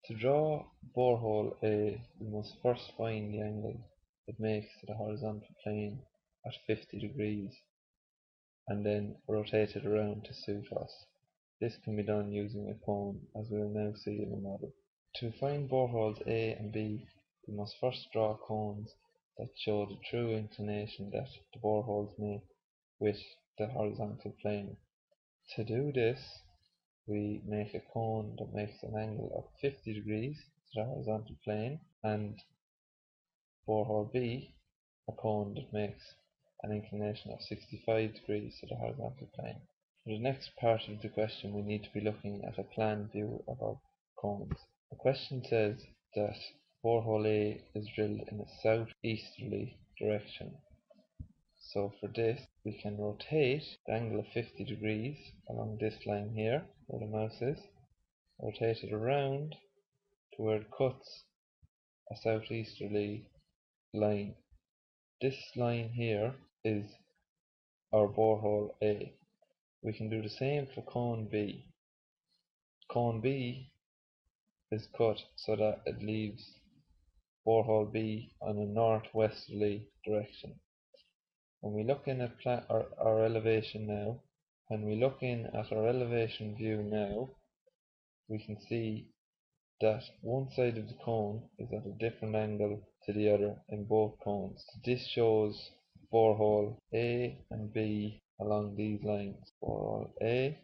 To draw borehole A, we must first find the angle it makes to the horizontal plane at 50 degrees and then rotate it around to suit us. This can be done using a cone, as we will now see in the model. To find boreholes A and B, we must first draw cones that show the true inclination that the boreholes make with the horizontal plane. To do this, we make a cone that makes an angle of 50 degrees to the horizontal plane, and borehole B, a cone that makes an inclination of 65 degrees to the horizontal plane. For the next part of the question, we need to be looking at a plan view of our cones. The question says that borehole A is drilled in a southeasterly direction. So for this, we can rotate the angle of 50 degrees along this line here, where the mouse is, rotate it around to where it cuts a southeasterly line. This line here is our borehole A. We can do the same for cone B. Cone B is cut so that it leaves borehole B on a northwesterly direction. When we look in at our elevation now, when we look in at our elevation view now, we can see that one side of the cone is at a different angle to the other in both cones. This shows borehole A and B along these lines. Borehole A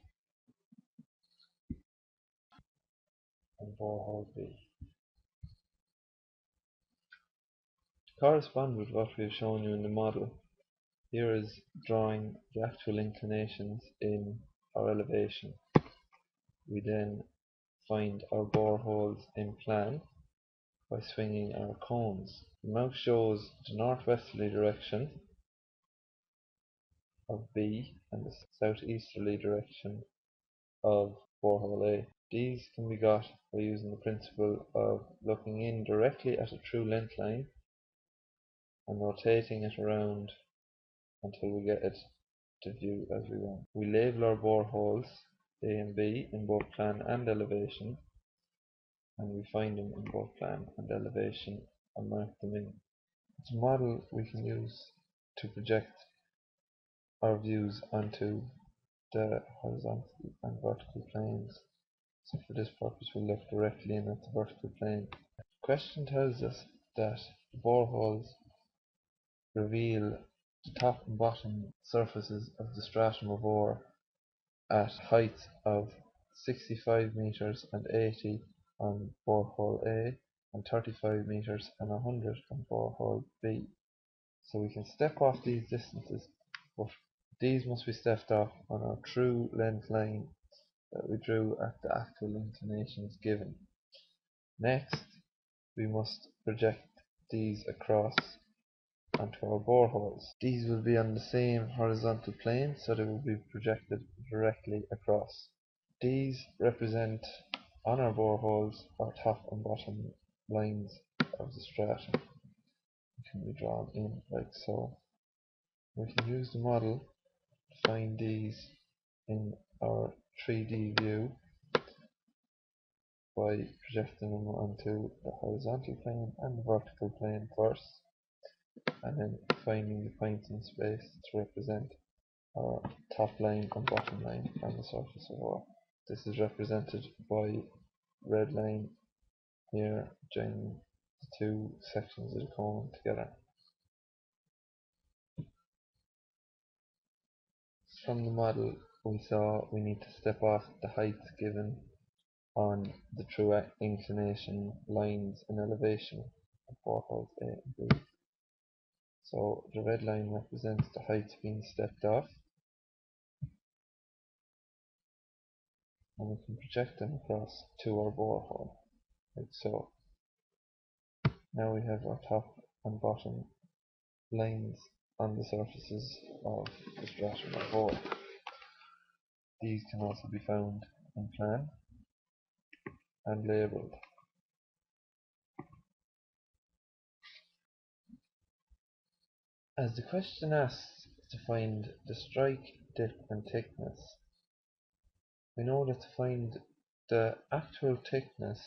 and borehole B. To correspond with what we've shown you in the model, here is drawing the actual inclinations in our elevation. We then find our boreholes in plan by swinging our cones. The mouse shows the northwesterly direction of B and the southeasterly direction of borehole A. These can be got by using the principle of looking in directly at a true length line and rotating it around until we get it to view as we want. We label our boreholes A and B in both plan and elevation, and we find them in both plan and elevation and mark them in. It's a model we can use to project our views onto the horizontal and vertical planes. So for this purpose we'll look directly in at the vertical plane. The question tells us that the boreholes reveal the top and bottom surfaces of the stratum of ore at heights of 65 meters and 80 on borehole A and 35 meters and 100 on borehole B. So we can step off these distances, but these must be stepped off on our true length line that we drew at the actual inclinations given. Next, we must project these across onto our boreholes. These will be on the same horizontal plane, so they will be projected directly across. These represent on our boreholes our top and bottom lines of the stratum. They can be drawn in like so. We can use the model to find these in our 3D view by projecting them onto the horizontal plane and the vertical plane first, and then finding the points in space to represent our top line and bottom line on the surface of ore. This is represented by red line here joining the two sections of the cone together. From the model we saw we need to step off the heights given on the true inclination lines in elevation of boreholes A and B. So the red line represents the heights being stepped off, and we can project them across to our borehole, like so. Now we have our top and bottom lines on the surfaces of the stratum of ore. These can also be found in plan and labelled. As the question asks to find the strike, dip and thickness, we know that to find the actual thickness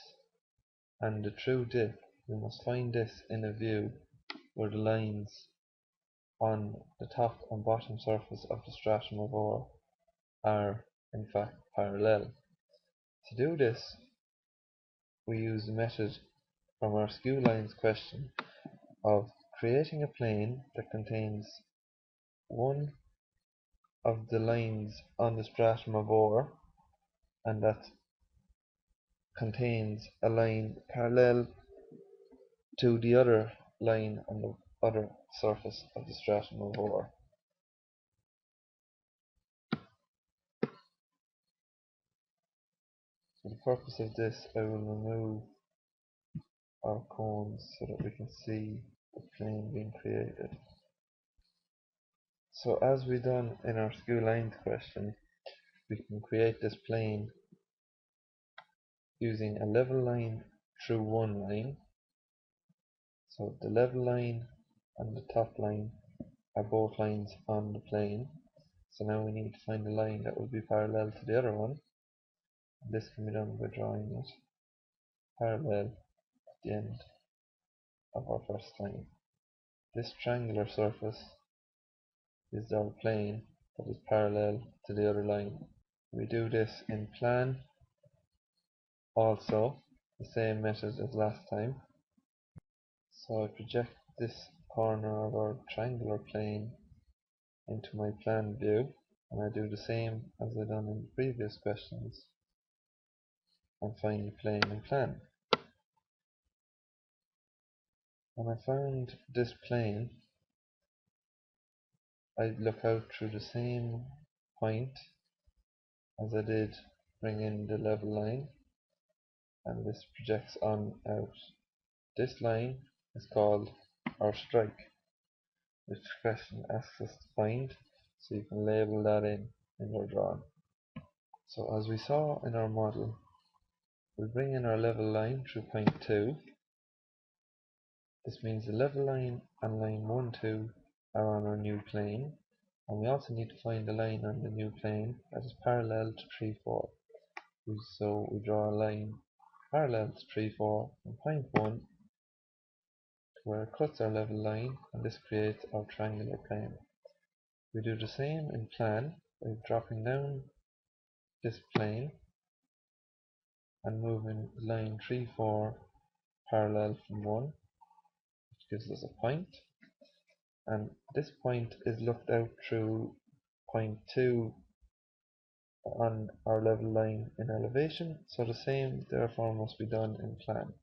and the true dip, we must find this in a view where the lines on the top and bottom surface of the stratum of ore are in fact parallel. To do this, we use the method from our skew lines question of creating a plane that contains one of the lines on the stratum of ore and that contains a line parallel to the other line on the other surface of the stratum of ore. For the purpose of this, I will remove our cones so that we can see the plane being created. So as we done in our skew lines question, we can create this plane using a level line through one line. So the level line and the top line are both lines on the plane. So now we need to find a line that will be parallel to the other one. And this can be done by drawing it parallel at the end of our first line. This triangular surface is our plane that is parallel to the other line. We do this in plan also, the same method as last time. So I project this corner of our triangular plane into my plan view, and I do the same as I done in the previous questions and find the plane in plan. When I found this plane, I look out through the same point as I did bring in the level line, and this projects on out. This line is called our strike, which the question asks us to find, so you can label that in your drawing. So as we saw in our model, we bring in our level line through point 2. This means the level line and line 1, 2 are on our new plane, and we also need to find the line on the new plane that is parallel to 3, 4. So we draw a line parallel to 3, 4 from point 1 to where it cuts our level line, and this creates our triangular plane. We do the same in plan by dropping down this plane and moving line 3, 4 parallel from 1, which gives us a point, and this point is looked out through point 2 on our level line in elevation, so the same therefore must be done in plan.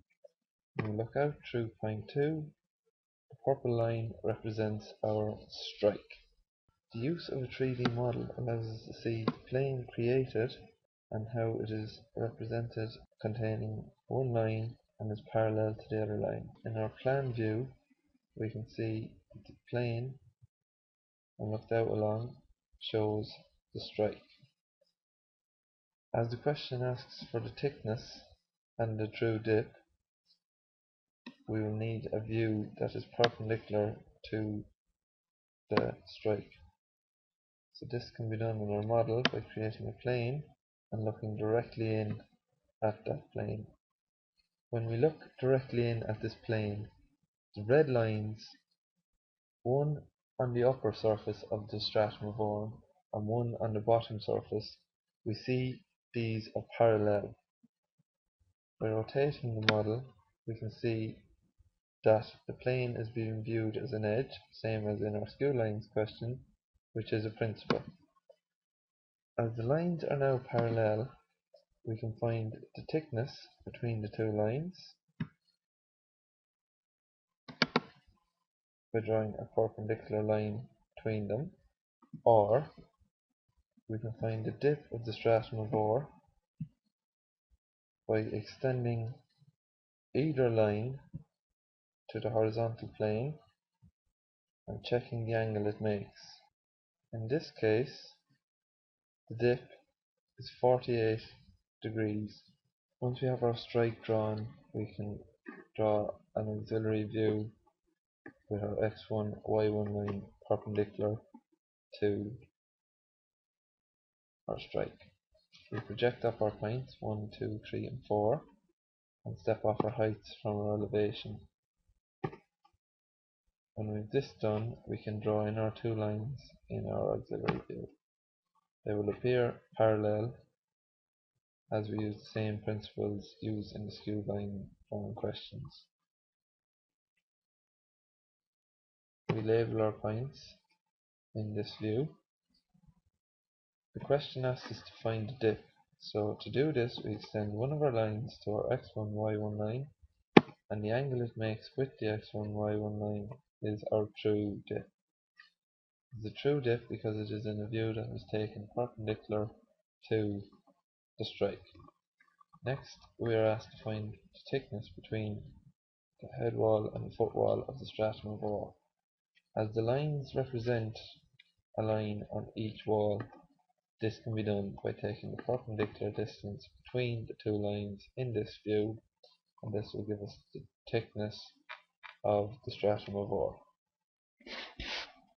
When we look out through point 2, the purple line represents our strike. The use of a 3D model allows us to see the plane created and how it is represented, containing one line and is parallel to the other line. In our plan view, we can see the plane, when looked out along, shows the strike. As the question asks for the thickness and the true dip, we will need a view that is perpendicular to the strike. So this can be done in our model by creating a plane and looking directly in at that plane. When we look directly in at this plane, the red lines, one on the upper surface of the stratum of ore and one on the bottom surface, we see these are parallel. By rotating the model, we can see that the plane is being viewed as an edge, same as in our skew lines question, which is a principal. As the lines are now parallel, we can find the thickness between the two lines by drawing a perpendicular line between them, or we can find the dip of the stratum of ore by extending either line to the horizontal plane and checking the angle it makes. In this case, the dip is 48 degrees. Once we have our strike drawn, we can draw an auxiliary view with our x1, y1 line perpendicular to our strike. We project up our points 1, 2, 3 and 4 and step off our heights from our elevation. When we've this done, we can draw in our two lines in our auxiliary view. They will appear parallel as we use the same principles used in the skew line drawing questions. We label our points in this view. The question asks us to find the dip, so to do this we extend one of our lines to our x1, y1 line, and the angle it makes with the x1, y1 line is our true dip. It's a true dip because it is in a view that was taken perpendicular to the strike. Next, we are asked to find the thickness between the head wall and the foot wall of the stratum of ore. As the lines represent a line on each wall, this can be done by taking the perpendicular distance between the two lines in this view, and this will give us the thickness of the stratum of ore.